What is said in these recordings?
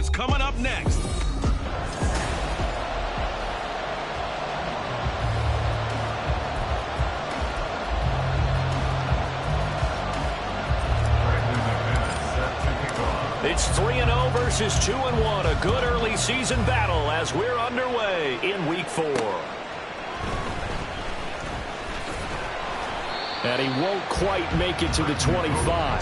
is coming up next. It's 3-0 versus 2-1. A good early season battle as we're underway in Week 4. And he won't quite make it to the 25.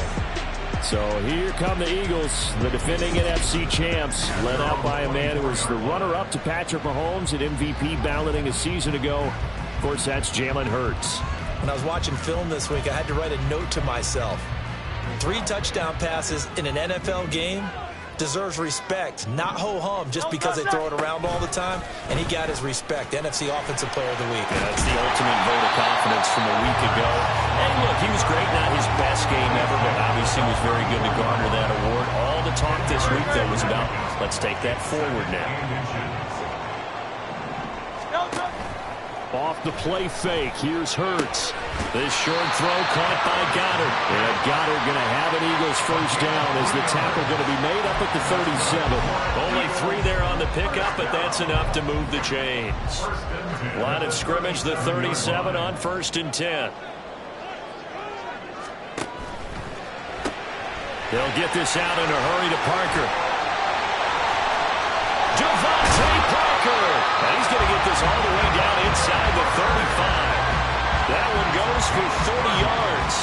So here come the Eagles, the defending NFC champs, led out by a man who was the runner-up to Patrick Mahomes at MVP balloting a season ago. Of course, that's Jalen Hurts. When I was watching film this week, I had to write a note to myself. 3 touchdown passes in an NFL game deserves respect, not ho-hum just because they throw it around all the time. And he got his respect. NFC Offensive Player of the Week. Yeah, that's the ultimate vote of confidence from a week ago. And look, he was great, not his best game ever, but obviously was very good to garner that award. All the talk this week, though, was about let's take that forward now. Off the play fake, here's Hurts. This short throw caught by Goddard. And Goddard going to have an Eagles first down as the tackle going to be made up at the 37. Only 3 there on the pickup, but that's enough to move the chains. Line of scrimmage, the 37 on 1st and 10. They'll get this out in a hurry to Parker. Javante Parker. And he's going to get this all the way down inside the 35. That one goes for 30 yards.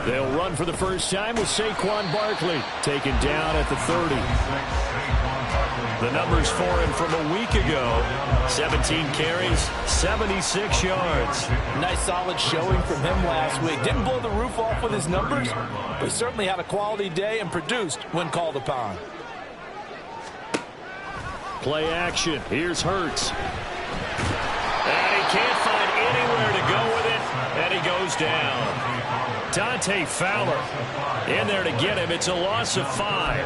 They'll run for the first time with Saquon Barkley taken down at the 30. The numbers for him from a week ago: 17 carries, 76 yards. Nice solid showing from him last week. Didn't blow the roof off with his numbers, but he certainly had a quality day and produced when called upon. Play action. Here's Hurts. And he can't find anywhere to go with it, and he goes down. Dante Fowler in there to get him. It's a loss of 5.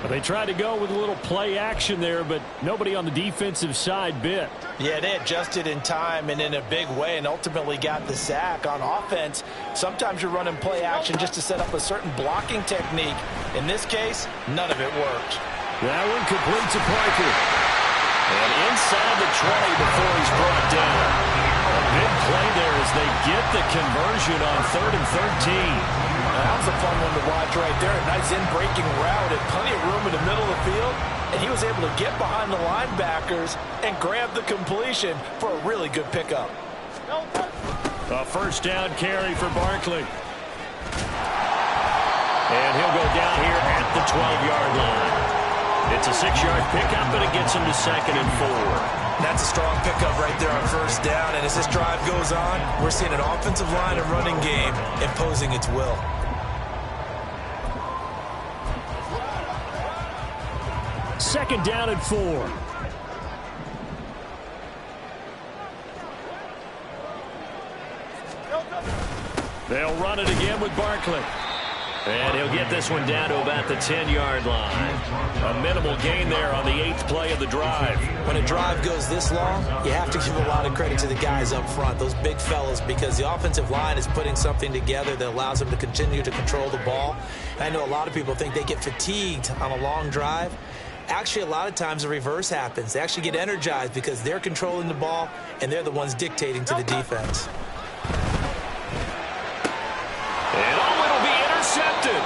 But they tried to go with a little play action there, but nobody on the defensive side bit. Yeah, they adjusted in time and in a big way and ultimately got the sack. On offense, sometimes you're running play action just to set up a certain blocking technique. In this case, none of it worked. That one complete to Parker. And inside the 20 before he's brought down. A big play there as they get the conversion on 3rd and 13. That was a fun one to watch right there. A nice in-breaking route and plenty of room in the middle of the field. And he was able to get behind the linebackers and grab the completion for a really good pickup. A first down carry for Barkley. And he'll go down here at the 12-yard line. It's a 6-yard pickup, but it gets him to 2nd and 4. That's a strong pickup right there on first down. And as this drive goes on, we're seeing an offensive line and running game imposing its will. Second down and 4. They'll run it again with Barkley. And he'll get this one down to about the 10-yard line. A minimal gain there on the 8th play of the drive. When a drive goes this long, you have to give a lot of credit to the guys up front, those big fellas, because the offensive line is putting something together that allows them to continue to control the ball. I know a lot of people think they get fatigued on a long drive. Actually, a lot of times the reverse happens. They actually get energized because they're controlling the ball, and they're the ones dictating to the defense. And it'll be intercepted.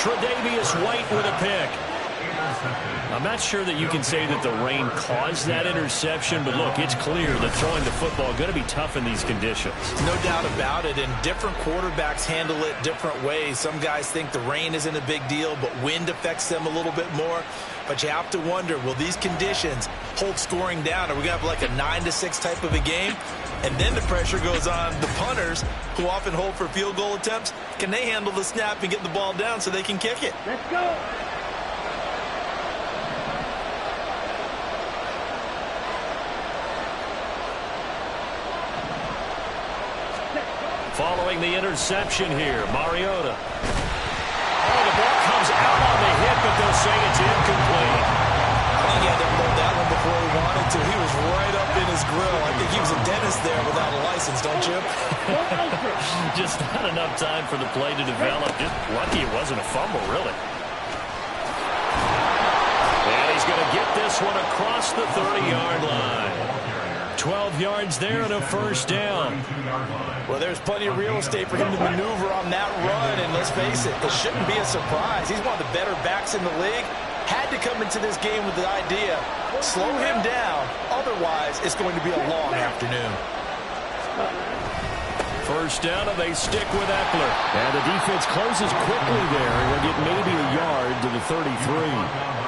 Tre'Davious White with a pick. I'm not sure that you can say that the rain caused that interception, but look, it's clear that throwing the football going to be tough in these conditions. No doubt about it, and different quarterbacks handle it different ways. Some guys think the rain isn't a big deal, but wind affects them a little bit more. But you have to wonder, will these conditions hold scoring down? Are we going to have like a 9-6 type of a game? And then the pressure goes on the punters, who often hold for field goal attempts. Can they handle the snap and get the ball down so they can kick it? Let's go. Following the interception here, Mariota. Oh, the ball comes out on the hit, but they'll say it's incomplete. he had to unload that one before he wanted to. He was right up in his grill. I think he was a dentist there without a license, don't you? Just not enough time for the play to develop. Just lucky it wasn't a fumble, really. And he's going to get this one across the 30-yard line. 12 yards there and a first down. Well, there's plenty of real estate for him to maneuver on that run, and let's face it, it shouldn't be a surprise. He's one of the better backs in the league. Had to come into this game with the idea, slow him down, otherwise it's going to be a long afternoon. First down, and they stick with Ekeler. And the defense closes quickly there, and will get maybe a yard to the 33.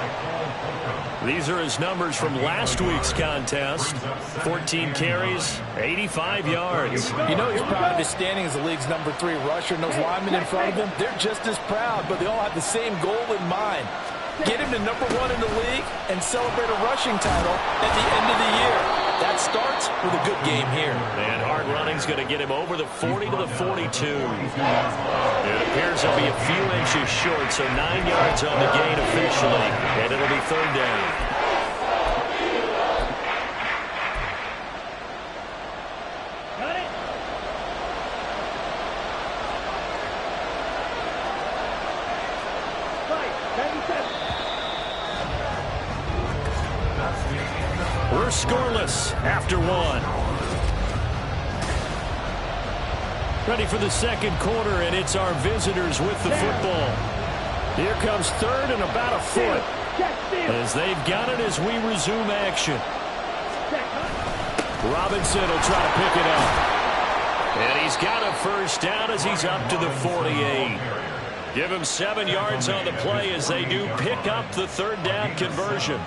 These are his numbers from last week's contest. 14 carries, 85 yards. You know he's proud of his standing as the league's #3 rusher, and those linemen in front of him, they're just as proud, but they all have the same goal in mind. Get him to #1 in the league and celebrate a rushing title at the end of the year. That starts with a good game here. And hard running's going to get him over the 40 to the 42. It appears he'll be a few inches short, so 9 yards on the gain officially, and it'll be third down. We're scoreless after one. Ready for the second quarter, and it's our visitors with the football. Here comes third and about a foot. As they've got it as we resume action. Robinson will try to pick it up. And he's got a first down as he's up to the 48. Give him 7 yards on the play as they do pick up the third down conversion.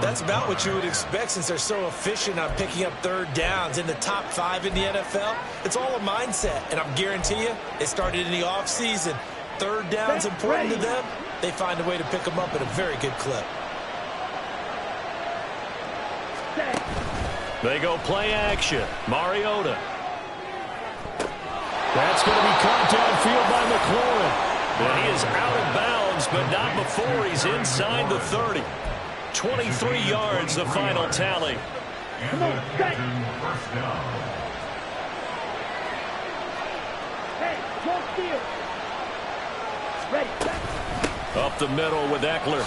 That's about what you would expect since they're so efficient on picking up third downs in the top 5 in the NFL. It's all a mindset, and I'm guarantee you it started in the offseason. Third down's important to them. They find a way to pick them up at a very good clip. They go play action. Mariota. That's going to be caught downfield by McLaurin. And he is out of bounds, but not before he's inside the 30. 23 yards, the final tally. Come on, set. Hey, don't steal. Ready, set. Up the middle with Ekeler.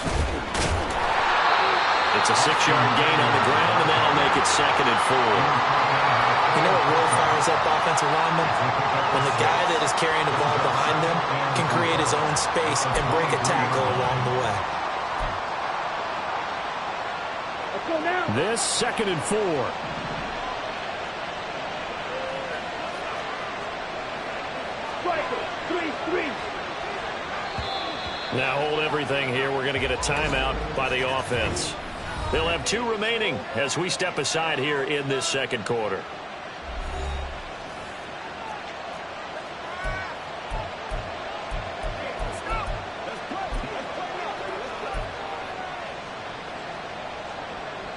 It's a 6-yard gain on the ground, and that'll make it 2nd and 4. You know what really fires up offensive linemen? When the guy that is carrying the ball behind them can create his own space and break a tackle along the way. This 2nd and 4. Striker, 3-3. Now hold everything here. We're going to get a timeout by the offense. They'll have 2 remaining as we step aside here in this second quarter.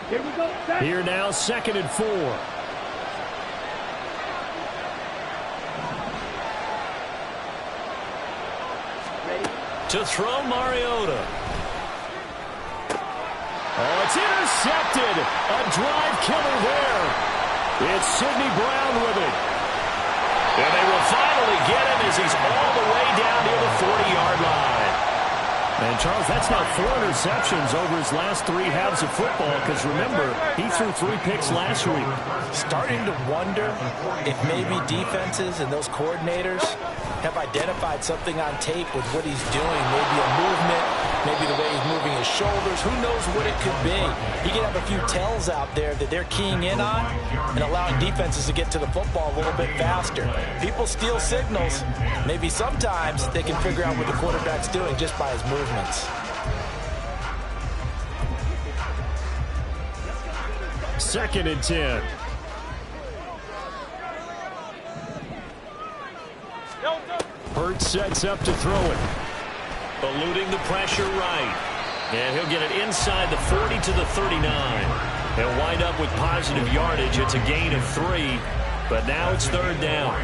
Here we go. Set. Here now, 2nd and 4. Ready. To throw Mariota. Oh, it's intercepted. A drive killer there. It's Sidney Brown with it. And they will finally get him as he's all the way down near the 40-yard line. And, Charles, that's now 4 interceptions over his last 3 halves of football because, remember, he threw 3 picks last week. Starting to wonder if maybe defenses and those coordinators have identified something on tape with what he's doing. Maybe a movement, maybe the way he's moving his shoulders. Who knows what it could be? He could have a few tells out there that they're keying in on and allowing defenses to get to the football a little bit faster. People steal signals. Maybe sometimes they can figure out what the quarterback's doing just by his movements. Second and 10. Hurts sets up to throw it. Eluding the pressure right. And he'll get it inside the 40 to the 39. He'll wind up with positive yardage. It's a gain of 3, but now it's third down.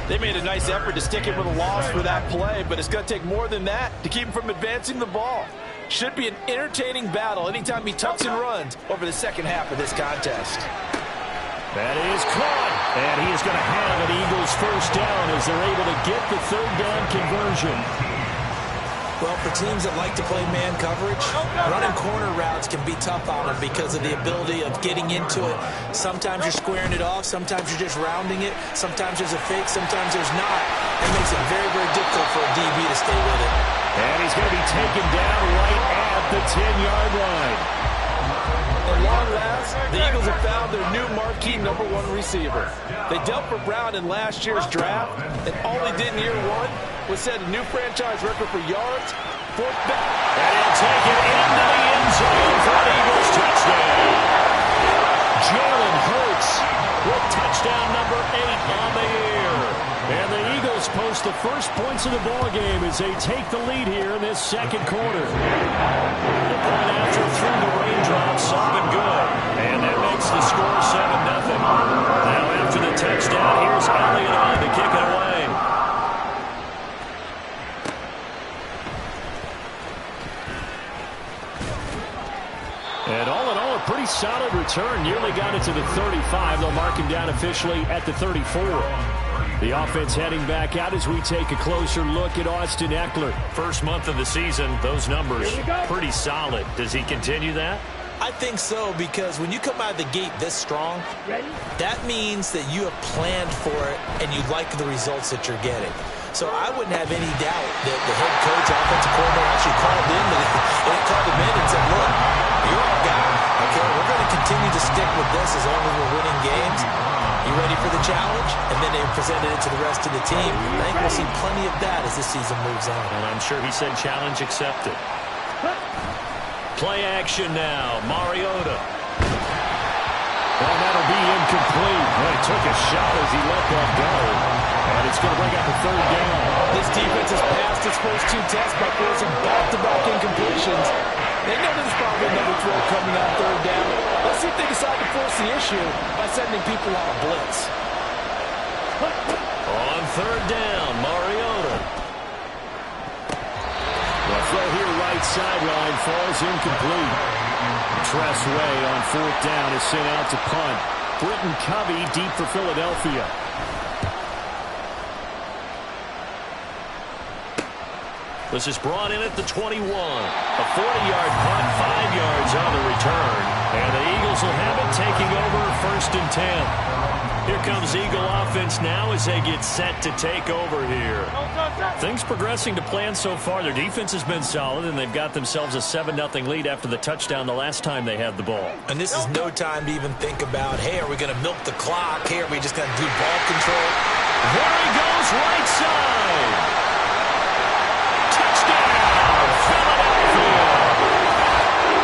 They made a nice effort to stick him with a loss for that play, but it's going to take more than that to keep him from advancing the ball. Should be an entertaining battle anytime he tucks and runs over the second half of this contest. That is caught, and he is going to have an Eagles first down as they're able to get the third down conversion. Well, for teams that like to play man coverage, running corner routes can be tough on them because of the ability of getting into it. Sometimes you're squaring it off. Sometimes you're just rounding it. Sometimes there's a fake. Sometimes there's not. It makes it very, very difficult for a DB to stay with it. And he's going to be taken down right at the 10-yard line. At long last, the Eagles have found their new marquee #1 receiver. They dealt for Brown in last year's draft, and all he did in year 1 was set a new franchise record for yards. Fourth down. And he'll take it into the end zone for an Eagles touchdown. Jalen Hurts with touchdown number 8 on the year. And the Eagles post the first points of the ball game as they take the lead here in this second quarter. The point after through the raindrops, up and good. And that makes the score 7-0. Now after the touchdown, here's Elliott on to kick it away. And all in all, a pretty solid return. Nearly got it to the 35. They'll mark him down officially at the 34. The offense heading back out as we take a closer look at Austin Ekeler. First month of the season, those numbers pretty solid. Does he continue that? I think so, because when you come out of the gate this strong, that means that you have planned for it and you like the results that you're getting. So I wouldn't have any doubt that the head coach, offensive coordinator, actually called him in and said, look, you're our guy. Okay, we're going to continue to stick with this as long as we're winning games. You ready for the challenge? And then they presented it to the rest of the team. I think we'll see plenty of that as this season moves on. And I'm sure he said challenge accepted. Play action now. Mariota. Well, that'll be incomplete. Well, he took a shot as he let that go. And it's going to bring up a third down. This defense has passed its first 2 tests by forcing back-to-back incompletions. They know there's probably another throw coming on third down. Let's see if they decide to force the issue by sending people on a blitz. On third down, Mariota. The throw here right sideline falls incomplete. Tressway on fourth down is sent out to punt. Britton Covey deep for Philadelphia. This is brought in at the 21. A 40-yard punt, 5 yards on the return. And the Eagles will have it taking over first and 10. Here comes Eagle offense now as they get set to take over here. Things progressing to plan so far. Their defense has been solid, and they've got themselves a 7-0 lead after the touchdown the last time they had the ball. And this is no time to even think about, hey, are we going to milk the clock? Hey, are we just going to do ball control? There he goes, right side.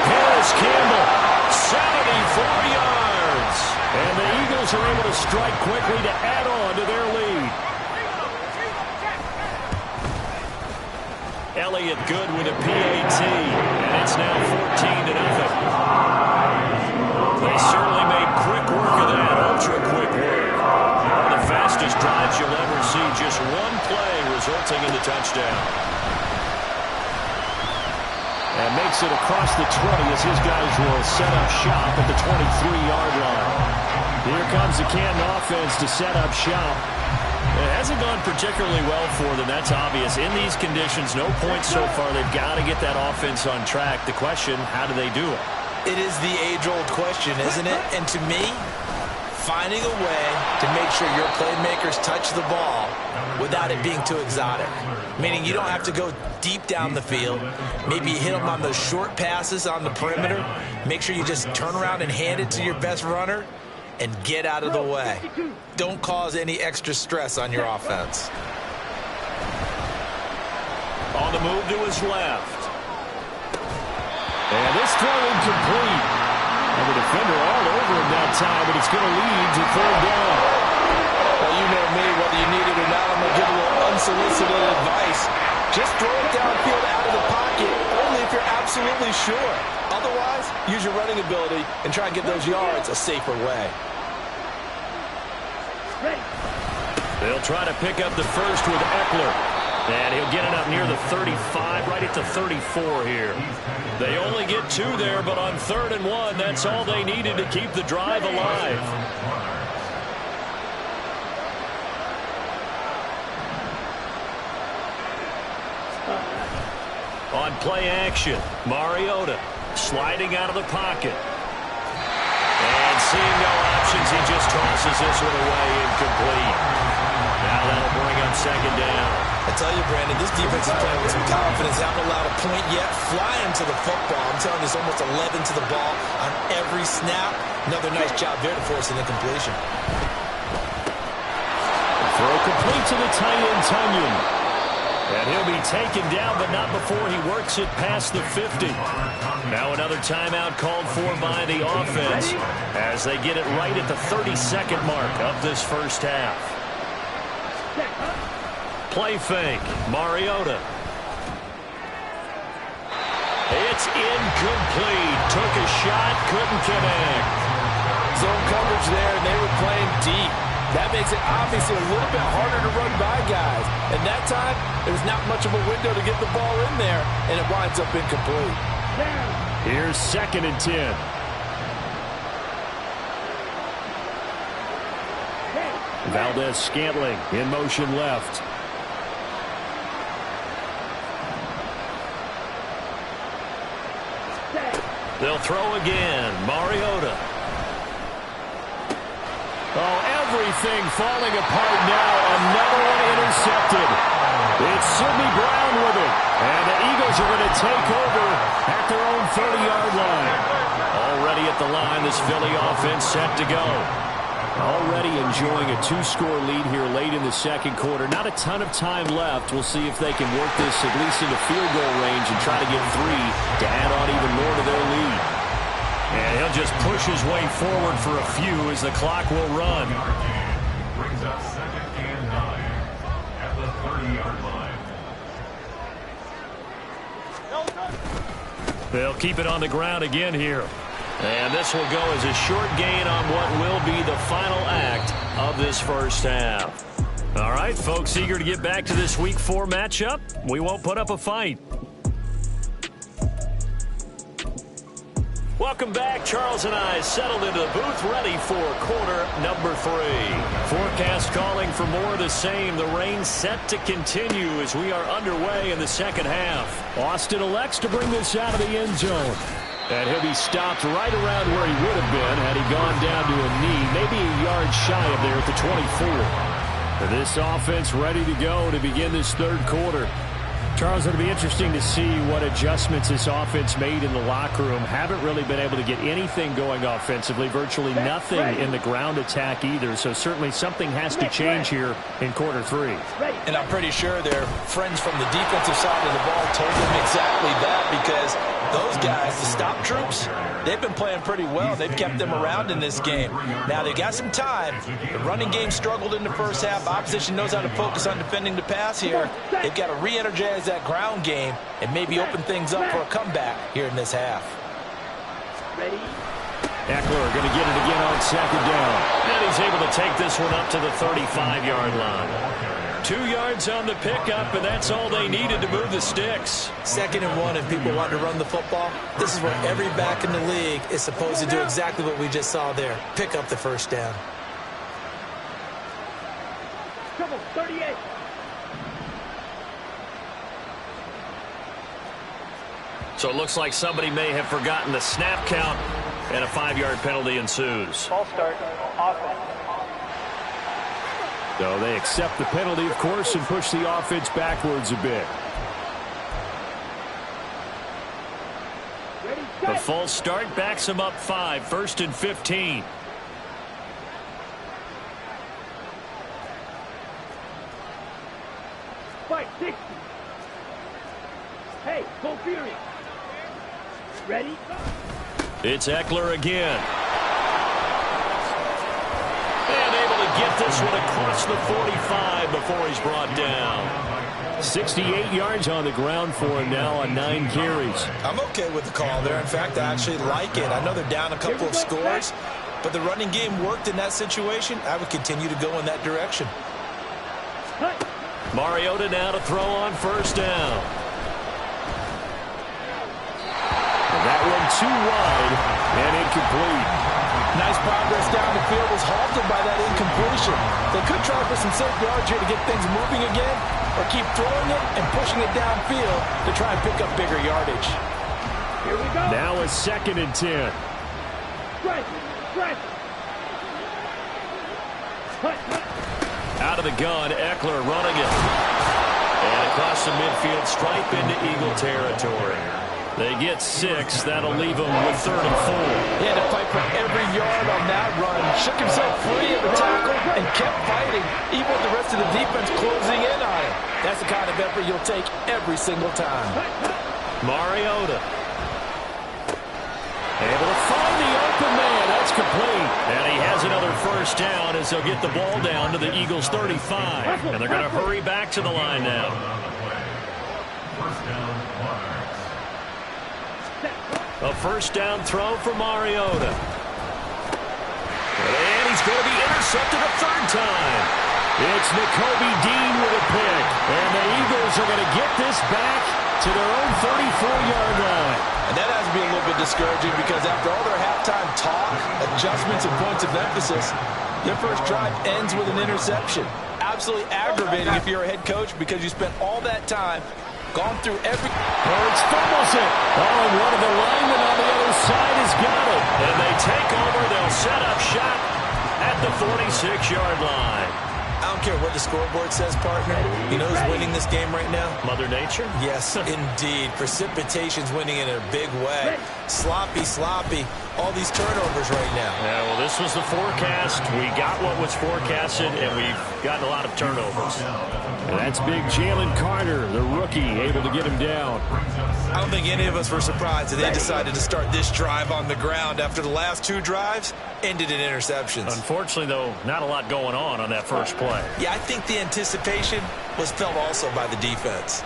Harris Campbell, 74 yards. And the Eagles are able to strike quickly to add on to their lead. Elliott good with a PAT. And it's now 14-0. They certainly made quick work of that, ultra-quick work. One of the fastest drives you'll ever see. Just one play resulting in the touchdown. And makes it across the 20 as his guys will set up shop at the 23-yard line. Here comes the Canton offense to set up shop. It hasn't gone particularly well for them, that's obvious. In these conditions, no points so far. They've got to get that offense on track. The question, how do they do it? It is the age-old question, isn't it? And to me, finding a way to make sure your playmakers touch the ball without it being too exotic. Meaning you don't have to go deep down the field. Maybe you hit them on those short passes on the perimeter. Make sure you just turn around and hand it to your best runner and get out of the way. Don't cause any extra stress on your offense. On the move to his left. And this throw incomplete. And the defender all over him that time, but it's going to lead to third down. Well, you know me, whether you need it or not, I'm going to give a little unsolicited advice. Just throw it downfield out of the pocket, only if you're absolutely sure. Otherwise, use your running ability and try and get those yards a safer way. They'll try to pick up the first with Ekeler. And he'll get it up near the 35, right at the 34 here. They only get 2 there, but on 3rd and 1, that's all they needed to keep the drive alive. On play action, Mariota sliding out of the pocket. And seeing no options, he just tosses this one away, incomplete. Now that'll bring up 2nd down. I tell you, Brandon, this defense is playing with some confidence. Haven't allowed a point yet. Flying to the football. I'm telling you, it's almost 11 to the ball on every snap. Another nice job there to force an incompletion. Throw complete to the tight end, Tunyon. And he'll be taken down, but not before he works it past the 50. Now another timeout called for by the offense as they get it right at the 32nd mark of this first half. Play fake, Mariota. It's incomplete. Took a shot, couldn't connect. Zone coverage there, and they were playing deep. That makes it obviously a little bit harder to run by guys. And that time, there's not much of a window to get the ball in there, and it winds up incomplete. Here's 2nd and 10. Valdez-Scantling in motion left. They'll throw again. Mariota. Oh, everything falling apart now. Another one intercepted. It's Sidney Brown with it. And the Eagles are going to take over at their own 30-yard line. Already at the line, this Philly offense set to go. Already enjoying a 2-score lead here late in the 2nd quarter. Not a ton of time left. We'll see if they can work this at least into field goal range and try to get 3 to add on even more to their lead. And he'll just push his way forward for a few as the clock will run. Brings up 2nd and 9 at the 30-yard line. They'll keep it on the ground again here. And this will go as a short gain on what will be the final act of this first half. All right, folks, eager to get back to this Week 4 matchup. We won't put up a fight. Welcome back. Charles and I settled into the booth, ready for quarter number 3. Forecast calling for more of the same. The rain set to continue as we are underway in the 2nd half. Austin elects to bring this out of the end zone. And he'll be stopped right around where he would have been had he gone down to a knee, maybe a yard shy of there at the 24. This offense ready to go to begin this 3rd quarter. Charles, it'll be interesting to see what adjustments this offense made in the locker room. Haven't really been able to get anything going offensively, virtually nothing in the ground attack either. So certainly something has to change here in quarter 3. And I'm pretty sure their friends from the defensive side of the ball told them exactly that, because those guys, the stop troops, they've been playing pretty well. They've kept them around in this game. Now, they got some time. The running game struggled in the first half. Opposition knows how to focus on defending the pass here. They've got to re-energize that ground game and maybe open things up for a comeback here in this half. Ready? Eckler going to get it again on 2nd down. And he's able to take this one up to the 35-yard line. 2 yards on the pickup, and that's all they needed to move the sticks. 2nd and 1, and people want to run the football. This is where every back in the league is supposed to do exactly what we just saw there. Pick up the 1st down. Come on, 38. So it looks like somebody may have forgotten the snap count, and a 5-yard penalty ensues. Ball start. Offense. So they accept the penalty, of course, and push the offense backwards a bit. Ready, The set. false start backs them up 5, 1st and 15. Fight, 60. Hey, go Fury. Ready? It's Eckler again. And able to get this one across the 45 before he's brought down. 68 yards on the ground for him now on 9 carries. I'm okay with the call there. In fact, I actually like it. I know they're down a couple of scores, but the running game worked in that situation. I would continue to go in that direction. Mariota now to throw on first down. And that one too wide and incomplete. Nice progress down the field was halted by that incompletion. They could try for some safe yards here to get things moving again, or keep throwing it and pushing it downfield to try and pick up bigger yardage. Here we go. Now a 2nd and 10. Stretch. Out of the gun, Eckler running it. And across the midfield stripe into Eagle territory. They get 6. That'll leave them with 3rd and 4. He had to fight for every yard on that run. Shook himself free of the tackle and kept fighting, even with the rest of the defense closing in on him. That's the kind of effort you'll take every single time. Mariota. Able to find the open man. That's complete. And he has another first down as they'll get the ball down to the Eagles' 35. And they're going to hurry back to the line now. First down, Monarchs. A first down throw for Mariota. And he's going to be intercepted a 3rd time. It's Nakobe Dean with a pick. And the Eagles are going to get this back to their own 34-yard line. And that has to be a little bit discouraging because after all their halftime talk, adjustments, and points of emphasis, their first drive ends with an interception. Absolutely aggravating if you're a head coach because you spent all that time gone through every... Hurts fumbles it. Oh, and one of the linemen on the other side has got it. And they take over. They'll set up shop at the 46-yard line. I don't care what the scoreboard says, partner. You know who's winning this game right now? Mother Nature? Yes, indeed. Precipitation's winning in a big way. Sloppy. All these turnovers right now. Yeah, well, this was the forecast. We got what was forecasted, and we've gotten a lot of turnovers. And that's big Jalen Carter, the rookie, able to get him down. I don't think any of us were surprised that they decided to start this drive on the ground after the last 2 drives ended in interceptions. Unfortunately, though, not a lot going on that first play. Yeah, I think the anticipation was felt also by the defense.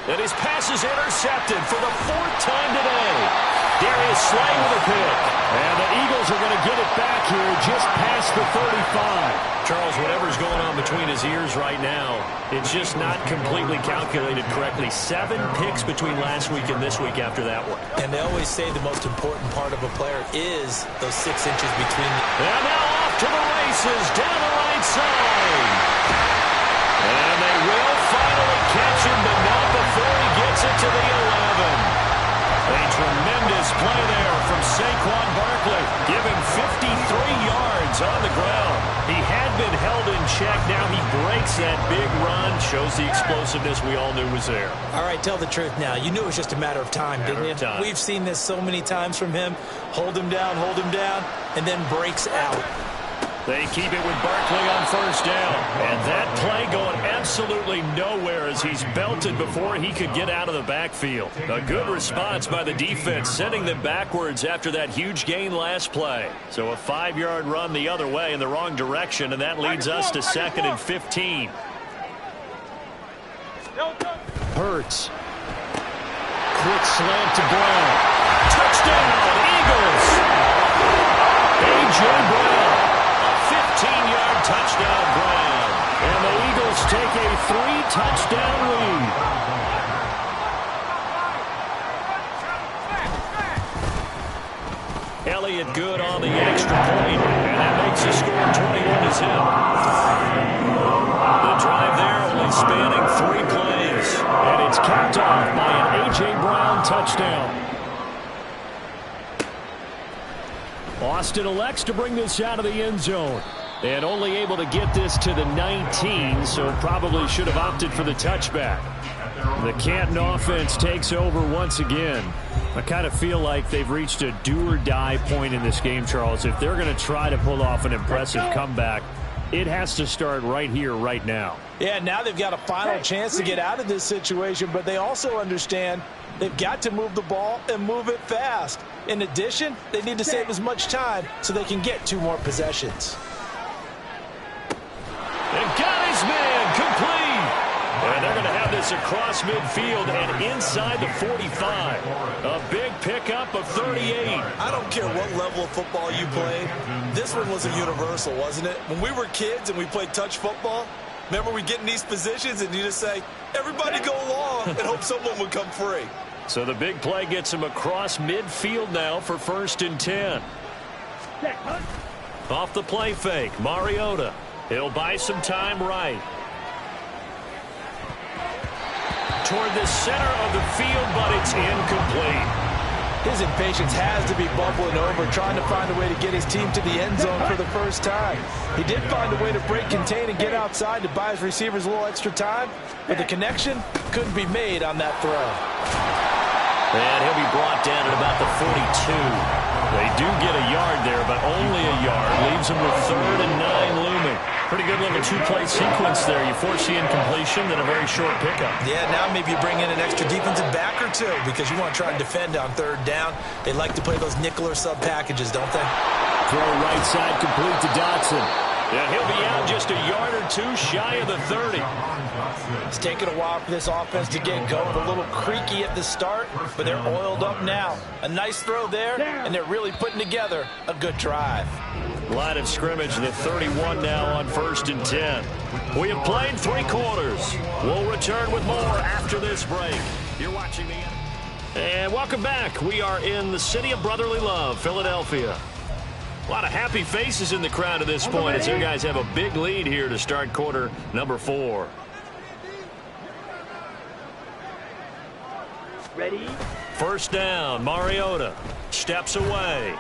And his pass is intercepted for the 4th time today. Darius Slay with a pick. And the Eagles are going to get it back here just past the 35. Charles, whatever's going on between his ears right now, it's just not completely calculated correctly. 7 picks between last week and this week after that one. And they always say the most important part of a player is those 6 inches between. And now off to the races down the right side. And they will finally catch him, but not before he gets it to the 11. A tremendous play there from Saquon Barkley. Give him 53 yards on the ground. He had been held in check. Now he breaks that big run. Shows the explosiveness we all knew was there. All right, tell the truth now. You knew it was just a matter of time, didn't you? We've seen this so many times from him. Hold him down, and then breaks out. They keep it with Barkley on first down. And that play going absolutely nowhere as he's belted before he could get out of the backfield. A good response by the defense, sending them backwards after that huge gain last play. So a 5-yard run the other way in the wrong direction, and that leads us to 2nd and 15. Hurts. Quick slant to Brown. Touchdown, Eagles! A.J. Brown. 15-yard touchdown, Brown. And the Eagles take a 3-touchdown lead. Elliott good on the extra point, and that makes the score 21-0. The drive there only spanning 3 plays, and it's capped off by an A.J. Brown touchdown. Austin elects to bring this out of the end zone. And only able to get this to the 19, so probably should have opted for the touchback. The Canton offense takes over once again. I kind of feel like they've reached a do-or-die point in this game, Charles. If they're going to try to pull off an impressive comeback, it has to start right here, right now. Yeah, now they've got a final chance to get out of this situation, but they also understand they've got to move the ball and move it fast. In addition, they need to save as much time so they can get 2 more possessions. And got his man complete. And they're going to have this across midfield and inside the 45. A big pickup of 38. I don't care what level of football you played. This one was a universal, wasn't it? When we were kids and we played touch football, Remember, we get in these positions and you just say, everybody go long, and hope someone would come free. So the big play gets him across midfield now for 1st and 10. Off the play fake, Mariota. He'll buy some time right. Toward the center of the field, but it's incomplete. His impatience has to be bubbling over, trying to find a way to get his team to the end zone for the first time. He did find a way to break, contain, and get outside to buy his receivers a little extra time, but the connection couldn't be made on that throw. And he'll be brought down at about the 42. They do get a yard there, but only a yard. Leaves them with 3rd and 9 looming. Pretty good little two-play sequence there. You force the incompletion, then a very short pickup. Yeah, now maybe you bring in an extra defensive back or two because you want to try and defend on 3rd down. They like to play those nickel or sub packages, don't they? Throw right side complete to Dotson. Yeah, he'll be out just a yard or two shy of the 30. It's taken a while for this offense to get going. A little creaky at the start, but they're oiled up now. A nice throw there, and they're really putting together a good drive. Line of scrimmage, the 31 now on 1st and 10. We have played 3 quarters. We'll return with more after this break. You're watching the... And welcome back. We are in the city of brotherly love, Philadelphia. A lot of happy faces in the crowd at this point as their guys have a big lead here to start quarter number 4. Ready? 1st down, Mariota steps away.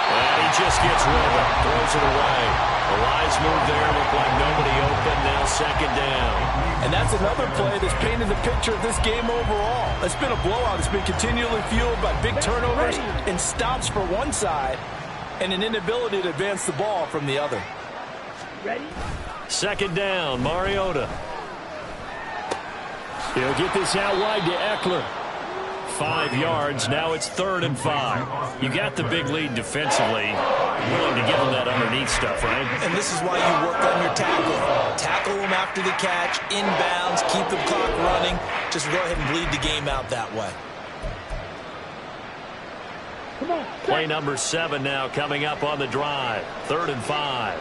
And he just gets rid of it, throws it away. The Lions move there, look like nobody open, now 2nd down. And that's another play that's painted the picture of this game overall. It's been a blowout. It's been continually fueled by big turnovers and stops for one side and an inability to advance the ball from the other. Ready? 2nd down, Mariota. He'll get this out wide to Eckler. 5 yards. Now it's 3rd and 5. You got the big lead defensively. Willing to give them that underneath stuff, right? And this is why you work on your tackling. Tackle them after the catch, inbounds, keep the clock running. Just go ahead and bleed the game out that way. Play number 7 now coming up on the drive. 3rd and 5.